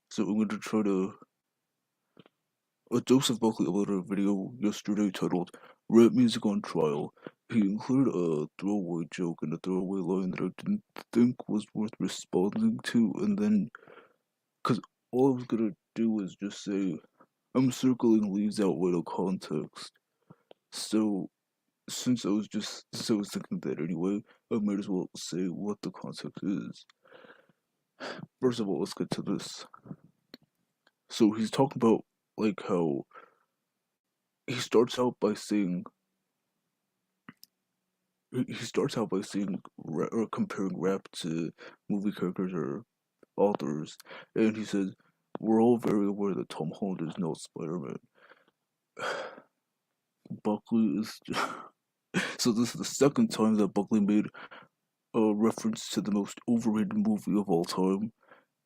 So I'm going to try to. Joseph Buckley uploaded a video yesterday titled "Rap Music on Trial." He included a throwaway joke and a throwaway line that I didn't think was worth responding to, and then, because all I was gonna do was just say, I'm circling leaves out without context. So, since I was thinking that anyway, I might as well say what the context is. First of all, let's get to this. So he's talking about like how he starts out by saying or comparing rap to movie characters or authors, and he says we're all very aware that Tom Holland is no Spider-Man. Buckley is so this is the second time that Buckley made a reference to the most overrated movie of all time.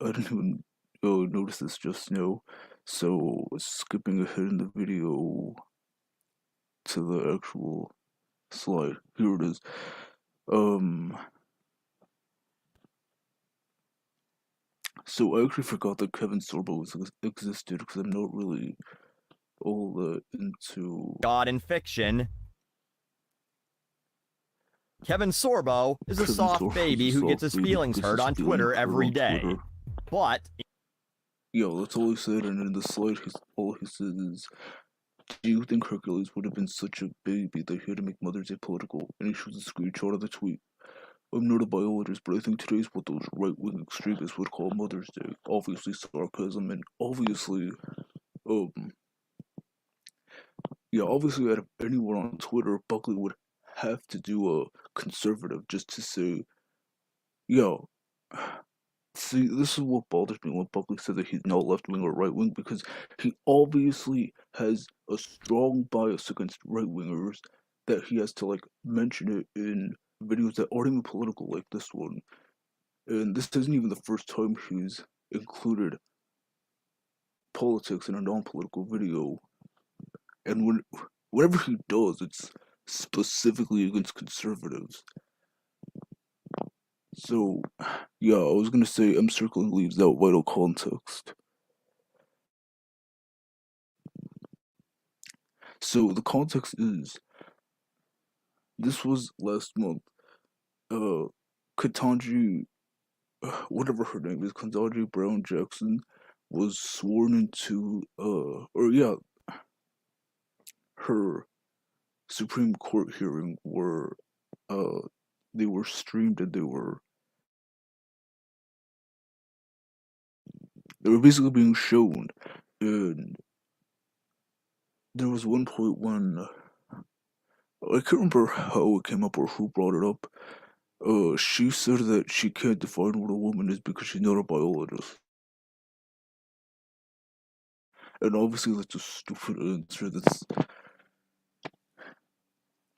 I didn't even notice this just now, so skipping ahead in the video to the actual slide. Here it is. Um, so I actually forgot that Kevin Sorbo existed because I'm not really all into God in fiction. Kevin Sorbo is a Kevin soft Sorbo is baby a who gets soft his baby who feelings gets hurt his on feelings Twitter hurt every on day. Twitter. But Yeah, that's all he said, and in the slide, all he said is, "Do you think Hercules would have been such a baby that he had to make Mother's Day political?" And he shows a screenshot of the tweet. I'm not a biologist, but I think today's what those right-wing extremists would call Mother's Day. Obviously sarcasm, and obviously, um, yeah, obviously out of anyone on Twitter, Buckley would have to do a conservative just to say, yo, see, this is what bothers me when Buckley said that he's not left wing or right wing because he obviously has a strong bias against right wingers that he has to like mention it in videos that aren't even political like this one. And this isn't even the first time he's included politics in a non-political video. And whenever he does, it's specifically against conservatives. So, yeah, I was gonna say I'm circling leaves out vital context. So the context is this was last month. Uh, Ketanji, whatever her name is, Ketanji Brown Jackson, was sworn into. Or yeah, her Supreme Court hearing where uh they were streamed and they were basically being shown, and there was one point when I can't remember how it came up or who brought it up. She said that she can't define what a woman is because she's not a biologist. And obviously that's a stupid answer. That's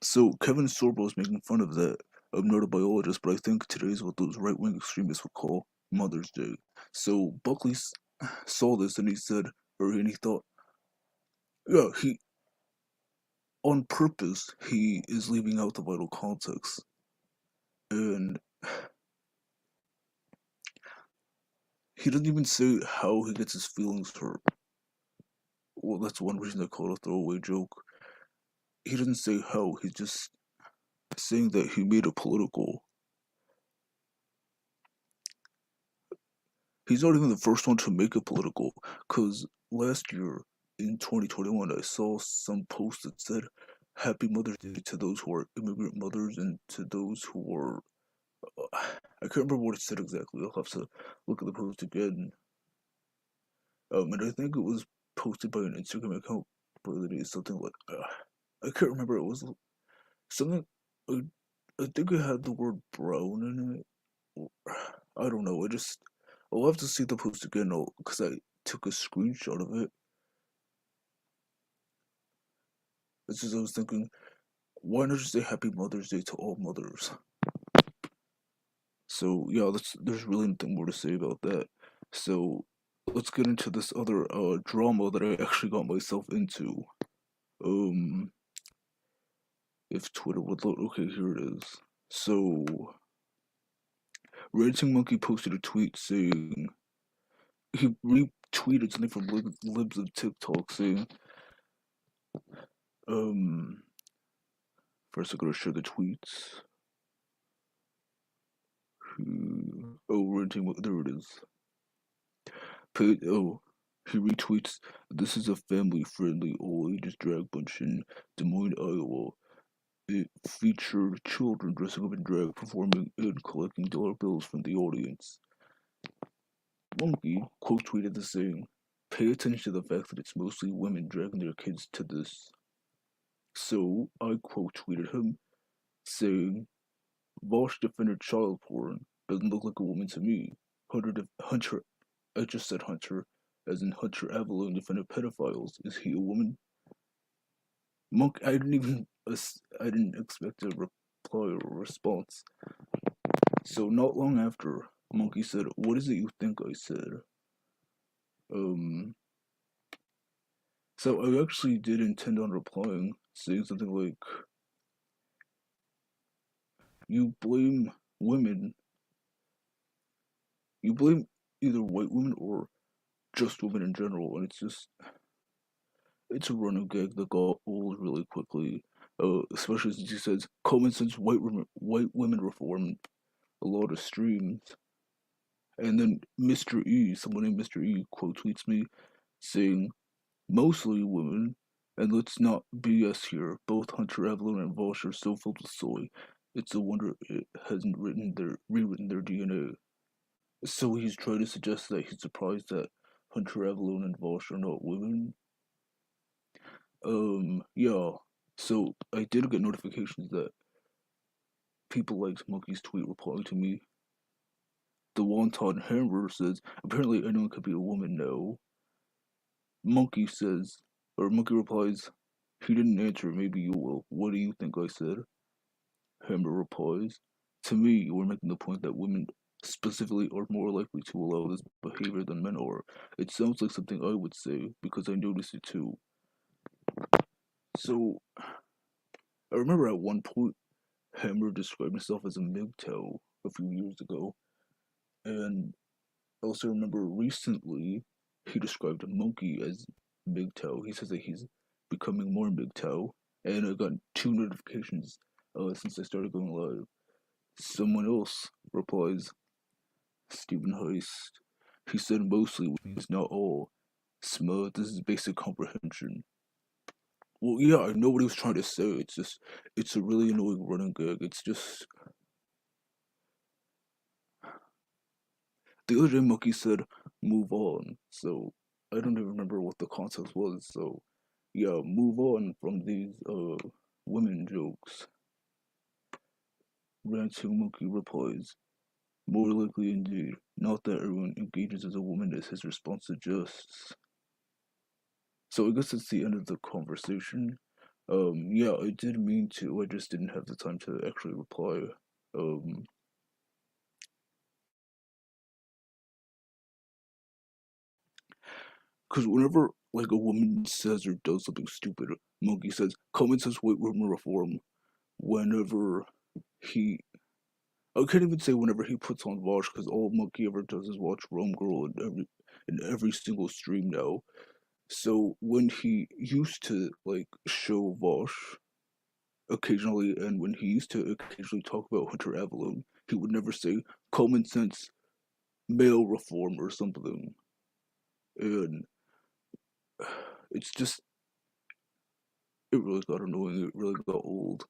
so Kevin Sorbo is making fun of that. I'm not a biologist, but I think today is what those right wing extremists would call Mother's Day. So Buckley saw this and he said, and he thought, yeah, he on purpose he is leaving out the vital context, and he doesn't even say how he gets his feelings hurt. Well, that's one reason I call it a throwaway joke. He doesn't say how. He's just saying that he made it political. He's not even the first one to make it political, because last year in 2021, I saw some post that said, Happy Mother's Day to those who are immigrant mothers and to those who are. I can't remember what it said exactly. I'll have to look at the post again. And I think it was posted by an Instagram account, but it is something like. I can't remember. It was something. I, I think it had the word brown in it. I don't know. I'll have to see the post again because I took a screenshot of it. It's just I was thinking, why not just say Happy Mother's Day to all mothers? So yeah, there's really nothing more to say about that. So let's get into this other drama that I actually got myself into. Um, if Twitter would load, okay, here it is. So Ranting Monkey posted a tweet saying, he retweeted something from Libs of TikTok saying, first I gotta share the tweets. Ranting, there it is. He retweets, "This is a family-friendly, all-ages drag bunch in Des Moines, Iowa. It featured children dressing up in drag, performing, and collecting dollar bills from the audience." Monkey quote tweeted the saying, "Pay attention to the fact that it's mostly women dragging their kids to this." So I quote tweeted him, saying, "Vosh defended child porn. Doesn't look like a woman to me. Hunter, I just said Hunter, as in Hunter Avalon defended pedophiles. Is he a woman?" Monk, I didn't expect a reply or a response. So not long after, Monkey said, "What is it you think I said?" So I actually did intend on replying, saying something like, "You blame women. You blame either white women or just women in general, and it's a running gag that got old really quickly. Especially since he says common sense white women reform a lot of streams." And then Mr. E, someone named Mr. E, quote tweets me saying, "Mostly women, and let's not BS here. Both Hunter Evelyn and Vosh are so filled with soy. It's a wonder it hasn't rewritten their DNA." So he's trying to suggest that he's surprised that Hunter Evelyn and Vosh are not women. Yeah. So I did get notifications that people liked Monkey's tweet replying to me. The Wonton Hammer says, "Apparently anyone could be a woman now." Monkey says, or Monkey replies, "He didn't answer, maybe you will. What do you think I said?" Hammer replies, "To me, you were making the point that women specifically are more likely to allow this behavior than men are. It sounds like something I would say, because I noticed it too." So, I remember at one point, Hammer described himself as a MGTOW a few years ago, and I also remember recently he described a Monkey as MGTOW. He says that he's becoming more MGTOW, and I got 2 notifications since I started going live. Someone else replies, Stephen Heist. He said mostly, which means not all. Smut, this is basic comprehension. Well, yeah, I know what he was trying to say. It's a really annoying running gag. It's just, the other day Monkey said, "Move on." So, I don't even remember what the context was. So, yeah, move on from these, women jokes. Ranting Monkey replies, "More likely indeed. Not that everyone engages as a woman," as his response suggests. So I guess that's the end of the conversation. Yeah, I did mean to. I just didn't have the time to actually reply. Um, because whenever like a woman says or does something stupid, Monkey says, "Common sense white women reform." Whenever he, I can't even say whenever he puts on Vosh, because all Monkey ever does is watch Rome Girl in every single stream now. So when he used to like show Vosh occasionally, and when he used to occasionally talk about Hunter Avalon, he would never say common sense male reform or something. And it's just, it really got annoying. It really got old.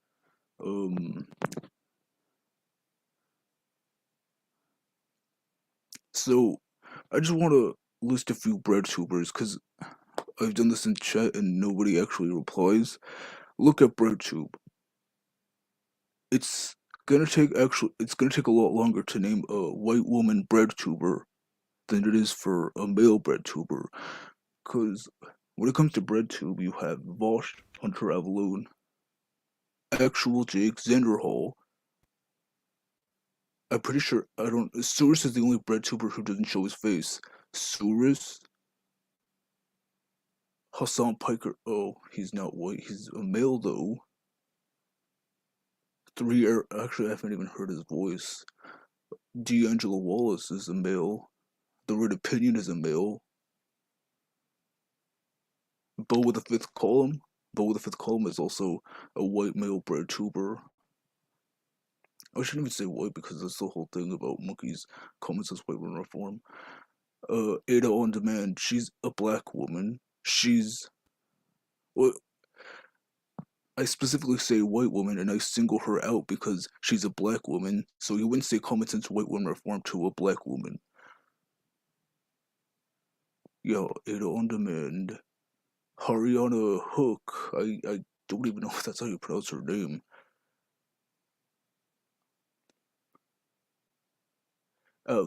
Um, so I just want to list a few Breadtubers because I've done this in chat and nobody actually replies. Look at Breadtube. It's it's gonna take a lot longer to name a white woman Breadtuber than it is for a male Breadtuber. Because when it comes to Breadtube, you have Vosh, Hunter Avalon, actual Jake, Xander Hall. I'm pretty sure I don't. Surus is the only Breadtuber who doesn't show his face. Surus, Hassan Piker. Oh, he's not white. He's a male though. Actually, I haven't even heard his voice. D'Angelo Wallace is a male. the right opinion as a male. Bo with the fifth column. Bo with the fifth column is also a white male Breadtuber. I shouldn't even say white because that's the whole thing about monkeys comments as white women reform. Ada on Demand, she's a black woman. She's well, I specifically say white woman and I single her out because she's a black woman, so you wouldn't say common sense white women reform to a black woman. Yo, Ada on Demand. Haryana Hook. I don't even know if that's how you pronounce her name.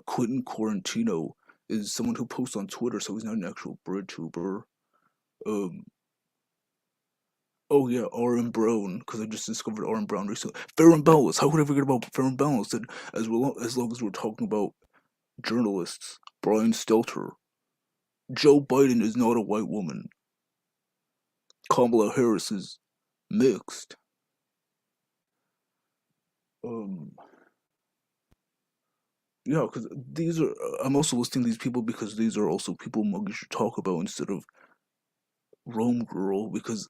Quentin Quarantino is someone who posts on Twitter, so he's not an actual Breadtuber. Um, oh yeah, R.M. Brown, because I just discovered R.M. Brown recently. Fair and Balanced. How could I forget about Fair and Balanced? And as long as we're talking about journalists, Brian Stelter. Joe Biden is not a white woman. Kamala Harris is mixed. Um, yeah, because these are. I'm also listing these people because these are also people monkeys should talk about instead of Rome Girl because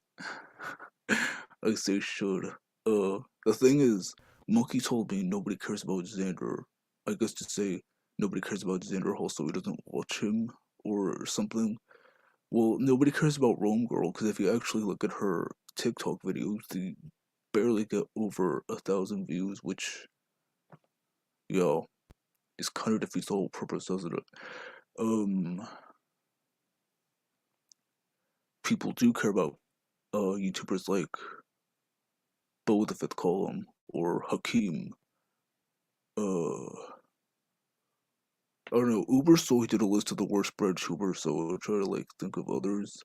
I say should. The thing is, Monkey told me nobody cares about Xander. I guess to say nobody cares about Xander Hall, so he doesn't watch him or something. Well, nobody cares about Rome Girl because if you actually look at her TikTok videos, they barely get over 1,000 views, which, yo, is kind of defeats the whole purpose, doesn't it? Um, People do care about YouTubers like Bo with the Fifth Column or Hakeem. I don't know. Uber Soy did a list of the worst Breadtubers, so I'll try to like think of others.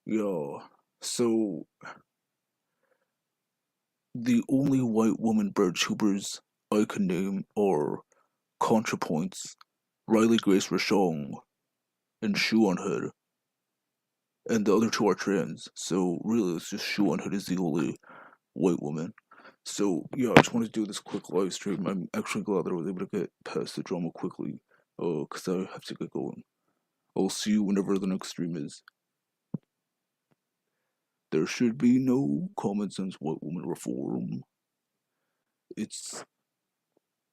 Yeah. So the only white woman Breadtubers I can name are ContraPoints, Riley Grace Rashong, and Shoe on Head. And the other two are trans. So really it's just Shoe on Head is the only white woman. So yeah, I just wanted to do this quick live stream. I'm actually glad that I was able to get past the drama quickly. Cause I have to get going. I'll see you whenever the next stream is. There should be no common sense white woman reform. It's